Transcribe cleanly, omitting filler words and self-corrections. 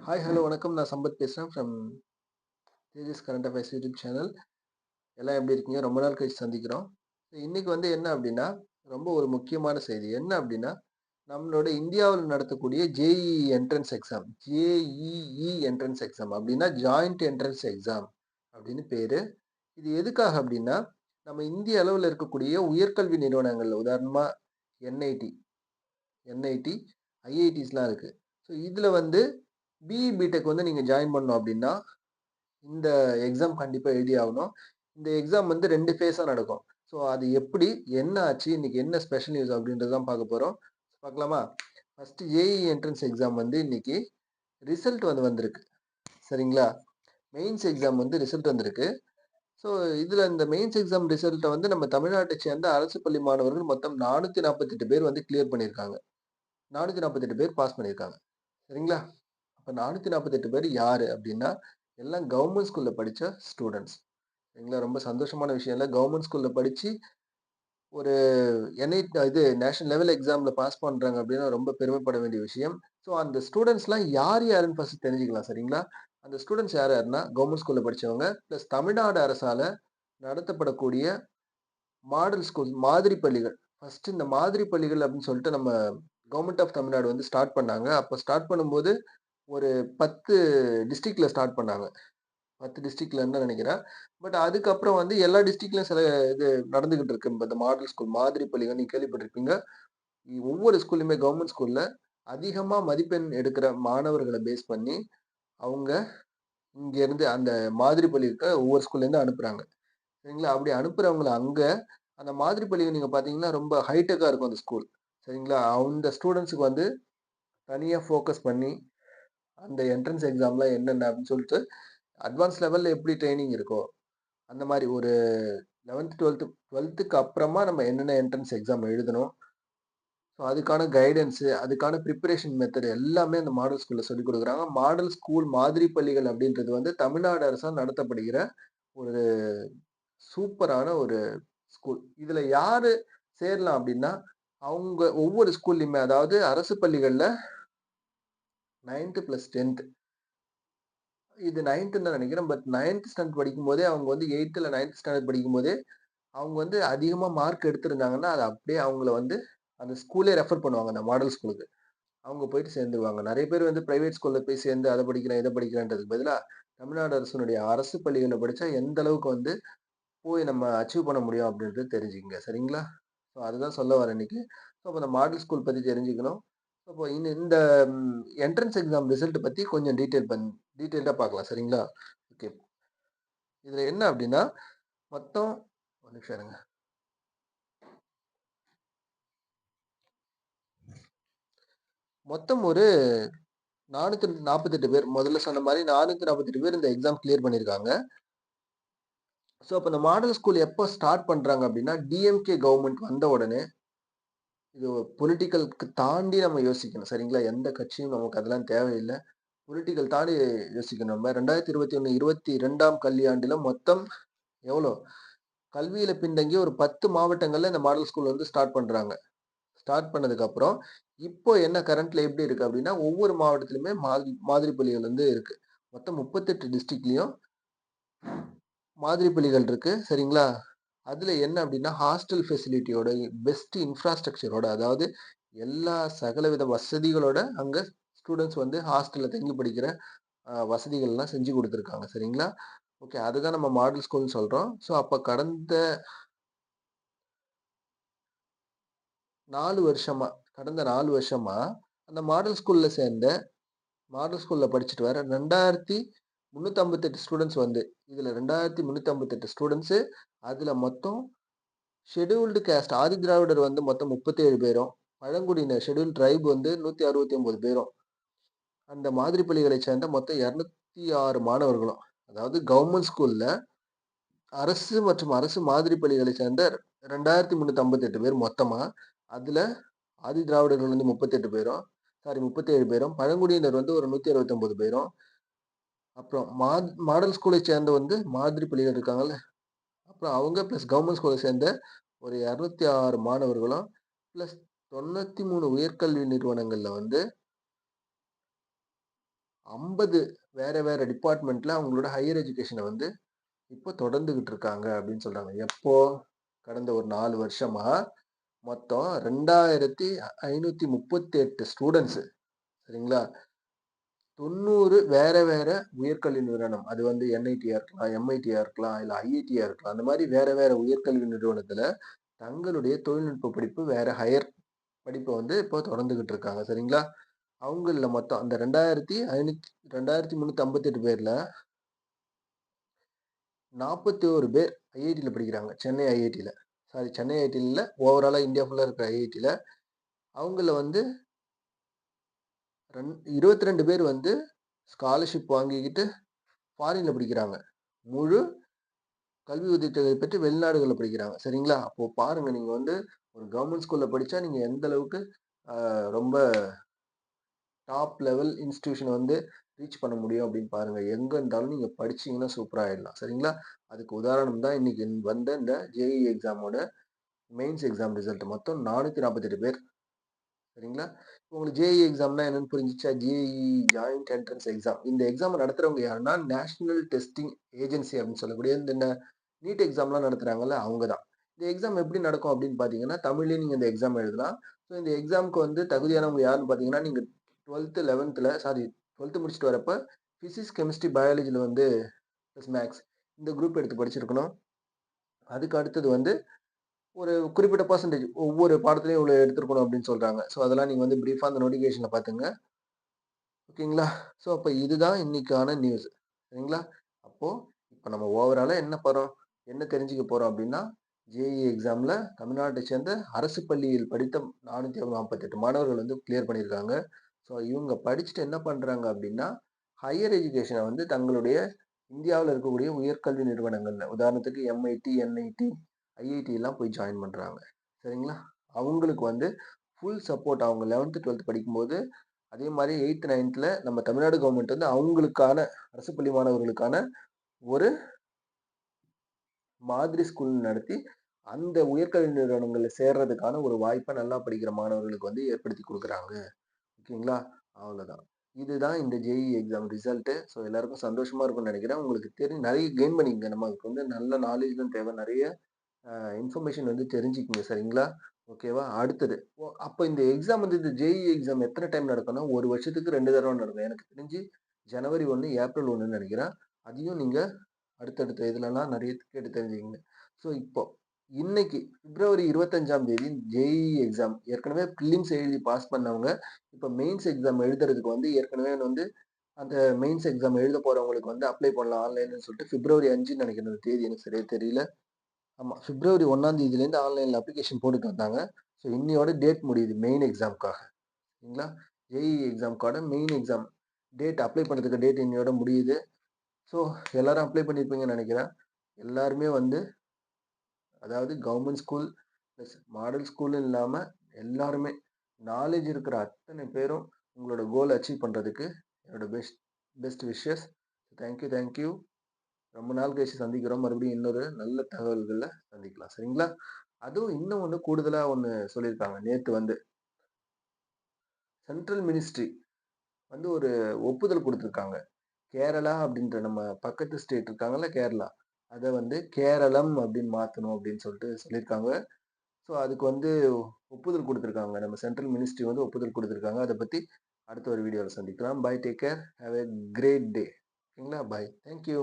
Hi, hello, வணக்கம். நான் சம்பத் பேசுறேன் from Tejas current affairs YouTube channel. எல்லாம் எப்படி இருக்கீங்க? ரொம்ப நாள் கழிச்சு சந்திக்கிறோம். இன்னைக்கு வந்து என்ன அப்படின்னா, ரொம்ப ஒரு முக்கியமான செய்தி. என்ன அப்படின்னா, நம்மளோட இந்தியாவில் நடத்தக்கூடிய JEE entrance exam. JEE entrance exam அப்படின்னா ஜாயிண்ட் என்ட்ரன்ஸ் எக்ஸாம் அப்படின்னு பேரு. இது எதுக்காக அப்படின்னா, நம்ம இந்திய அளவில் இருக்கக்கூடிய உயர்கல்வி நிறுவனங்கள்ல உதாரணமா என்ஐடி, என்ஐடி, ஐஐடிஸ்லாம் இருக்கு. ஸோ இதுல வந்து பிஇ, பிடெக் வந்து நீங்க ஜாயின் பண்ணணும் அப்படின்னா இந்த எக்ஸாம் கண்டிப்பா எழுதி ஆகணும். இந்த எக்ஸாம் வந்து 2 ஃபேஸா நடக்கும். ஸோ அது எப்படி? என்ன ஆச்சு? இன்னைக்கு என்ன ஸ்பெஷல் நியூஸ் அப்படின்றத தான் பார்க்க போறோம். பார்க்கலாமா? ஃபர்ஸ்ட் ஜேஇஇ என்ட்ரன்ஸ் எக்ஸாம் வந்து இன்னைக்கு ரிசல்ட் வந்து வந்திருக்கு. சரிங்களா? மெயின்ஸ் எக்ஸாம் வந்து ரிசல்ட் வந்திருக்கு. ஸோ இதுல இந்த மெயின்ஸ் எக்ஸாம் ரிசல்ட்ட வந்து நம்ம தமிழ்நாட்டை சேர்ந்த அரசு பள்ளி மாணவர்கள் மொத்தம் 448 பேர் வந்து கிளியர் பண்ணியிருக்காங்க. 448 பேர் பாஸ் பண்ணியிருக்காங்க. சரிங்களா? அப்ப 448 பேர் யாரு அப்படின்னா, எல்லாம் கவர்ன்மெண்ட் ஸ்கூல்ல படிச்ச ஸ்டூடண்ட்ஸ். சரிங்களா? ரொம்ப சந்தோஷமான விஷயம் இல்ல. கவர்ன்மெண்ட் ஸ்கூல்ல படிச்சு ஒரு இது நேஷனல் லெவல் எக்ஸாம்ல பாஸ் பண்றாங்க அப்படின்னா ரொம்ப பெருமைப்பட வேண்டிய விஷயம். ஸோ அந்த ஸ்டூடண்ட்ஸ்லாம் யார் யாருன்னு ஃபர்ஸ்ட் தெரிஞ்சுக்கலாம். சரிங்களா? அந்த ஸ்டூடண்ட்ஸ் யார் யாருன்னா, கவர்ன்மெண்ட் ஸ்கூல்ல படிச்சவங்க, பிளஸ் தமிழ்நாடு அரசால நடத்தப்படக்கூடிய மாடல் ஸ்கூல் மாதிரி பள்ளிகள். ஃபர்ஸ்ட் இந்த மாதிரி பள்ளிகள் அப்படின்னு சொல்லிட்டு நம்ம கவர்ன்மெண்ட் ஆஃப் தமிழ்நாடு வந்து ஸ்டார்ட் பண்ணாங்க. அப்ப ஸ்டார்ட் பண்ணும்போது ஒரு 10 டிஸ்ட்ரிக்ட்ல ஸ்டார்ட் பண்ணாங்க. 10 டிஸ்ட்ரிக்ட்லன்னு தான் நினைக்கிறேன். பட் அதுக்கப்புறம் வந்து எல்லா டிஸ்ட்ரிக்ட்லயும் சில இது நடந்துகிட்டு இருக்கு. இப்ப இந்த மாடல் ஸ்கூல், மாதிரி பள்ளிகள் நீங்க கேள்விப்பட்டிருப்பீங்க. ஒவ்வொரு ஸ்கூல்லயுமே கவர்ன்மெண்ட் ஸ்கூல்ல அதிகமா மதிப்பெண் எடுக்கிற மாணவர்கள பேஸ் பண்ணி, அவங்க இங்க இருந்து அந்த மாதிரி பள்ளிக்கு ஒவ்வொரு ஸ்கூல்ல இருந்து அனுப்புறாங்க. சரிங்களா? அப்படி அனுப்புறவங்கள அங்க அந்த மாதிரி பள்ளிகள் நீங்க பார்த்தீங்கன்னா, ரொம்ப ஹைடெக்கா இருக்கும் அந்த ஸ்கூல். சரிங்களா? அந்த ஸ்டூடண்ட்ஸ்க்கு வந்து தனியா ஃபோக்கஸ் பண்ணி, அந்த என்ட்ரன்ஸ் எக்ஸாம்லாம் என்னென்ன அப்படின்னு சொல்லிட்டு, அட்வான்ஸ் லெவல்ல எப்படி ட்ரெய்னிங் இருக்கோ, அந்த மாரி ஒரு 11த், 12த்துக்கு அப்புறமா நம்ம என்னென்ன என்ட்ரன்ஸ் எக்ஸாம் எழுதணும். ஸோ அதுக்கான கைடன்ஸு, அதுக்கான ப்ரிப்பரேஷன் மெத்தட் எல்லாமே அந்த மாடல் ஸ்கூல்ல சொல்லிக் குடுக்குறாங்க. மாடல் ஸ்கூல் மாதிரி பள்ளிகள் அப்படின்றது வந்து தமிழ்நாடு அரசால் நடத்தப்படுகிற ஒரு சூப்பரான ஒரு ஸ்கூல். இதுல யாரு சேரலாம் அப்படின்னா, அவங்க ஒவ்வொரு ஸ்கூல்லயுமே அதாவது அரசு பள்ளிகள்ல 9த் பிளஸ் 10த் இது 9த்ன்னு தான் நினைக்கிறேன். பட் 9த் ஸ்டாண்டர்ட் படிக்கும்போதே அவங்க வந்து 8த் இல்ல 9த் ஸ்டாண்டர்ட் படிக்கும்போதே அவங்க வந்து அதிகமா மார்க் எடுத்திருந்தாங்கன்னா, அது அப்படியே அவங்கள வந்து அந்த ஸ்கூலே ரெஃபர் பண்ணுவாங்க, அந்த மாடல் ஸ்கூலுக்கு. அவங்க போயிட்டு சேர்ந்துருவாங்க. நெறைய பேர் வந்து பிரைவேட் ஸ்கூல்ல போய் சேர்ந்து அத படிக்கிறேன், இத படிக்கிறேன்றதுக்கு பதிலா, தமிழ்நாடு அரசினுடைய அரசு பள்ளிகள்ல படிச்சா எந்த அளவுக்கு வந்து போய் நம்ம அச்சீவ் பண்ண முடியும் அப்படின்றது தெரிஞ்சுக்கங்க. சரிங்களா? ஸோ அதுதான் சொல்ல வரேன் இன்னைக்கு. ஸோ அப்ப இந்த மாடல் ஸ்கூல் பத்தி தெரிஞ்சுக்கணும். அப்போ இந்த என்ட்ரன்ஸ் எக்ஸாம் ரிசல்ட் பத்தி கொஞ்சம் டீட்டெயில்டா பார்க்கலாம். சரிங்களா? ஓகே. இதுல என்ன அப்படின்னா, மொத்தம் ஒரு நிமிஷம் இருங்க. மொத்தம் ஒரு 448 பேர். முதல்ல சொன்ன மாரி 448 பேர் இந்த எக்ஸாம் கிளியர் பண்ணியிருக்காங்க. ஸோ, அப்ப இந்த மாடல் ஸ்கூல் எப்போ ஸ்டார்ட் பண்றாங்க அப்படின்னா, டிஎம்கே கவர்ன்மெண்ட் வந்த உடனே, இது பொலிட்டிக்கல்க்கு தாண்டி நம்ம யோசிக்கணும். சரிங்களா? எந்த கட்சியும் நமக்கு அதெல்லாம் தேவையில்ல. பொலிட்டிக்கல் தாண்டி யோசிக்கணும் நம்ம. 2021, 22ஆம் கல்வியாண்டுல மொத்தம் எவ்வளோ? கல்வியில பின்தங்கிய ஒரு 10 மாவட்டங்கள்ல இந்த மாடல் ஸ்கூல் வந்து ஸ்டார்ட் பண்றாங்க. ஸ்டார்ட் பண்ணதுக்கப்புறம், இப்போ என்ன கரண்ட்ல எப்படி இருக்கு அப்படின்னா, ஒவ்வொரு மாவட்டத்திலுமே மாதிரி பள்ளிகள் வந்து இருக்கு. மொத்தம் 38 டிஸ்ட்ரிக்ட்லயும் மாதிரி பள்ளிகள் இருக்கு. சரிங்களா? அதுல என்ன அப்படின்னா, ஹாஸ்டல் ஃபெசிலிட்டியோட, பெஸ்ட் இன்ஃப்ராஸ்ட்ரக்சரோட அதாவது எல்லா சகலவித வசதிகளோட அங்க ஸ்டூடண்ட்ஸ் வந்து ஹாஸ்டல்ல தங்கி படிக்கிற வசதிகள்லாம் செஞ்சு குடுத்துருக்காங்க. சரிங்களா? ஓகே. அதுதான் நம்ம மாடல் ஸ்கூல்ன்னு சொல்றோம். ஸோ அப்ப கடந்த 4 வருஷமா கடந்த 4 வருஷமா அந்த மாடல் ஸ்கூல்ல படிச்சுட்டு வர 2358 ஸ்டூடண்ட்ஸ் வந்து, இதுல 2358 ஸ்டூடண்ட்ஸு, அதுல மொத்தம் ஷெட்யூல்டு கேஸ்ட் ஆதி திராவிடர் வந்து மொத்தம் 37 பேரும், பழங்குடியினர் ஷெட்யூல்ட் ட்ரைப் வந்து 169 பேரும், அந்த மாதிரி பள்ளிகளைச் சேர்ந்த மொத்தம் 206 மாணவர்களும், அதாவது கவர்ன்மெண்ட் ஸ்கூல்ல அரசு மற்றும் அரசு மாதிரி பள்ளிகளைச் சேர்ந்த 2358 பேர் மொத்தமா, அதுல ஆதி திராவிடர்கள் வந்து 38 பேரும், 37 பேரும், பழங்குடியினர் வந்து ஒரு 169 பேரும், அப்புறம் மாடல் ஸ்கூலை சேர்ந்த வந்து மாதிரி பள்ளிகள் இருக்காங்கல்ல, அப்புறம் அவங்க பிளஸ் கவர்ன்மெண்ட் ஸ்கூலை சேர்ந்த ஒரு 206 மாணவர்களும், பிளஸ் 93 உயர்கல்வி நிறுவனங்கள்ல வந்து 50 வேற வேற டிபார்ட்மெண்ட்ல அவங்களோட ஹையர் எஜுகேஷன வந்து இப்போ தொடர்ந்துகிட்டு இருக்காங்க அப்படின்னு சொல்றாங்க. எப்போ? கடந்த ஒரு 4 வருஷமா மொத்தம் 2538 ஸ்டூடண்ட்ஸ் சரிங்களா? 90 வேற வேற உயர்கல்வி நிறுவனம். அது வந்து என்ஐடியா இருக்கலாம், எம்ஐடியா இருக்கலாம், இல்ல ஐஐடியா இருக்கலாம். அந்த மாரி வேற வேற உயர்கல்வி நிறுவனத்துல தங்களுடைய தொழில்நுட்ப படிப்பு வேற ஹையர் படிப்ப வந்து இப்போ தொடர்ந்துகிட்டு இருக்காங்க. சரிங்களா? அவங்கள்ல மொத்தம் அந்த 2358 பேர்ல 41 பேர் ஐஐடில படிக்கிறாங்க. சென்னை ஐஐடில. சாரி சென்னை ஐஐடில இல்ல. ஓவராலா இந்தியா ஃபுல்லா இருக்கிற ஐஐடில. அவங்கள்ல வந்து 22 பேர் வந்து ஸ்காலர்ஷிப் வாங்கிக்கிட்டு ஃபாரின்ல படிக்கிறாங்க. முழு கல்வி உதவித்தொகை பெற்று வெளிநாடுகள்ல படிக்கிறாங்க. சரிங்களா? அப்போ பாருங்க நீங்க வந்து ஒரு கவர்ன்மென்ட் ஸ்கூல்ல படிச்சா நீங்க எந்த அளவுக்கு ரொம்ப டாப் லெவல் இன்ஸ்டிடியூஷன் வந்து ரீச் பண்ண முடியும் அப்படின்னு பாருங்க. எங்க இருந்தாலும் நீங்க படிச்சீங்கன்னா சூப்பரா ஆயிடலாம். சரிங்களா? அதுக்கு உதாரணம் தான் இன்னைக்கு வந்த இந்த ஜேஇஇ எக்ஸாமோட மெயின்ஸ் எக்ஸாம் ரிசல்ட். மொத்தம் 448 பேர். சரிங்களா? உங்களுக்கு ஜேஇஇ எக்ஸாம்னா என்னன்னு புரிஞ்சுச்சா? JEE joint entrance exam. இந்த எக்ஸாம் நடத்துறவங்க யாருன்னா, நேஷனல் டெஸ்டிங் ஏஜென்சி அப்படின்னு சொல்லக்கூடிய இந்த நீட் எக்ஸாம்லாம் நடத்துறாங்கல்ல, அவங்க தான். இந்த எக்ஸாம் எப்படி நடக்கும் அப்படின்னு பார்த்தீங்கன்னா, தமிழ்லயே நீங்க இந்த எக்ஸாம் எழுதலாம். ஸோ இந்த எக்ஸாம்க்கு வந்து தகுதியானவங்க யாருன்னு பார்த்தீங்கன்னா, நீங்க 12த், 11த்ல சாரி 12த் முடிச்சுட்டு வரப்ப பிசிக்ஸ், கெமிஸ்ட்ரி, பயாலஜில வந்து பிளஸ் மேத்ஸ் இந்த குரூப் எடுத்து படிச்சிருக்கணும். அதுக்கு அடுத்தது வந்து ஒரு குறிப்பிட்ட பெர்சன்டேஜ் ஒவ்வொரு பாடத்திலயும் இவ்வளோ எடுத்திருக்கணும் அப்படின்னு சொல்றாங்க. ஸோ அதெல்லாம் நீங்க வந்து பிரீஃபா அந்த நோட்டிஃபிகேஷன்ல பார்த்துங்க. ஓகேங்களா? ஸோ அப்ப இதுதான் இன்னைக்கான நியூஸ். சரிங்களா? அப்போ இப்ப நம்ம ஓவராலா என்ன தெரிஞ்சுக்க போறோம் அப்படின்னா, ஜேஇஇ எக்ஸாம்ல தமிழ்நாட்டை சேர்ந்த அரசு பள்ளியில் படித்த 448 மாணவர்கள் வந்து கிளியர் பண்ணியிருக்காங்க. ஸோ இவங்க படிச்சுட்டு என்ன பண்றாங்க அப்படின்னா, ஹையர் எஜுகேஷன வந்து தங்களுடைய இந்தியாவுல இருக்கக்கூடிய உயர்கல்வி நிறுவனங்கள்ல, உதாரணத்துக்கு எம்ஐடி, என்ஐடி, ஐஐடி எல்லாம் போய் ஜாயின் பண்றாங்க. சரிங்களா? அவங்களுக்கு வந்து ஃபுல் சப்போர்ட் அவங்க 11த், 12த் படிக்கும்போது அதே மாரி 8த், 9த்ல நம்ம தமிழ்நாடு கவர்மெண்ட் வந்து அவங்களுக்கான அரசு பள்ளி மாணவர்களுக்கான ஒரு மாதிரி ஸ்கூல் நடத்தி, அந்த உயர்கல்வி நிறுவனங்கள்ல சேர்றதுக்கான ஒரு வாய்ப்ப நல்லா படிக்கிற மாணவர்களுக்கு வந்து ஏற்படுத்தி குடுக்குறாங்க. ஓகேங்களா? அவ்வளோதான். இதுதான் இந்த ஜேஇஇ எக்ஸாம் ரிசல்ட்டு. ஸோ எல்லாருக்கும் சந்தோஷமா இருக்கும்னு நெனைக்கிறேன். உங்களுக்கு நெறைய கெயின் பண்ணிக்கங்க. நமக்கு வந்து நல்ல நாலேட்ஜ் தான் தேவை. நெறைய இன்ஃபர்மேஷன் வந்து தெரிஞ்சுக்கங்க. சரிங்களா? ஓகேவா? அடுத்தது அப்ப இந்த எக்ஸாம் வந்து இந்த ஜேஇஇ எக்ஸாம் எத்தன டைம் நடக்கும்னா, 1 வருஷத்துக்கு 2 தடவ நடக்கும். எனக்கு தெரிஞ்சு ஜனவரி 1, ஏப்ரல் 1ன்னு நெனைக்கிறேன். அதையும் நீங்க அடுத்தடுத்த இதுலலாம் நெறைய கேட்டு தெரிஞ்சுக்கங்க. ஸோ இப்போ இன்னைக்கு பிப்ரவரி 25ஆம் தேதி ஜேஇஇ எக்ஸாம் ஏற்கனவே பிலிம்ஸ் எழுதி பாஸ் பண்ணவங்க, இப்ப மெயின்ஸ் எக்ஸாம் எழுதுறதுக்கு வந்து ஏற்கனவே வந்து அந்த மெயின்ஸ் எக்ஸாம் எழுத போறவங்களுக்கு வந்து அப்ளை பண்ணலாம் ஆன்லைன்ன்னு சொல்லிட்டு பிப்ரவரி 5ன்னு நெனைக்கிறேன். அந்த தேதி எனக்கு சரியா தெரியல. ஆமா. பிப்ரவரி 1ஆம் தேதியிலேருந்து ஆன்லைன்ல அப்ளிகேஷன் போட்டுட்டு வந்தாங்க. ஸோ இன்னையோட டேட் முடியுது மெயின் எக்ஸாம்க்காக. சரிங்களா? ஜேஇஇ எக்ஸாம்க்கான மெயின் எக்ஸாம் டேட் அப்ளை பண்றதுக்கு டேட் இன்னையோட முடியுது. ஸோ எல்லாரும் அப்ளை பண்ணியிருப்பீங்கன்னு நெனைக்கிறேன். எல்லாருமே வந்து அதாவது கவர்ன்மென்ட் ஸ்கூல் பிளஸ் மாடல் ஸ்கூல்னு இல்லாம எல்லாருமே நாலேட்ஜ் இருக்கிற அத்தனை பேரும் உங்களோட கோல் அச்சீவ் பண்றதுக்கு என்னோட best best wishes. Thank you. ரொம்ப நாள் கழிச்சு சந்திக்கிறோம். மறுபடியும் இன்னொரு நல்ல தகவல்கள்ல சந்திக்கலாம். சரிங்களா? அதுவும் இன்னும் ஒண்ணு கூடுதலா ஒண்ணு சொல்லியிருக்காங்க. நேத்து வந்து சென்ட்ரல் மினிஸ்ட்ரி வந்து ஒரு ஒப்புதல் குடுத்துருக்காங்க. கேரளா அப்படின்ற நம்ம பக்கத்து ஸ்டேட் இருக்காங்கல்ல கேரளா. அத வந்து கேரளம் அப்படின்னு மாத்தணும் அப்படின்னு சொல்லிட்டு சொல்லியிருக்காங்க. ஸோ அதுக்கு வந்து ஒப்புதல் குடுத்துருக்காங்க. நம்ம சென்ட்ரல் மினிஸ்ட்ரி வந்து ஒப்புதல் குடுத்துருக்காங்க. அத பத்தி அடுத்த ஒரு வீடியோல சந்திக்கலாம். Bye take care. Have a great day. ஓகேங்களா? பை. Thank you.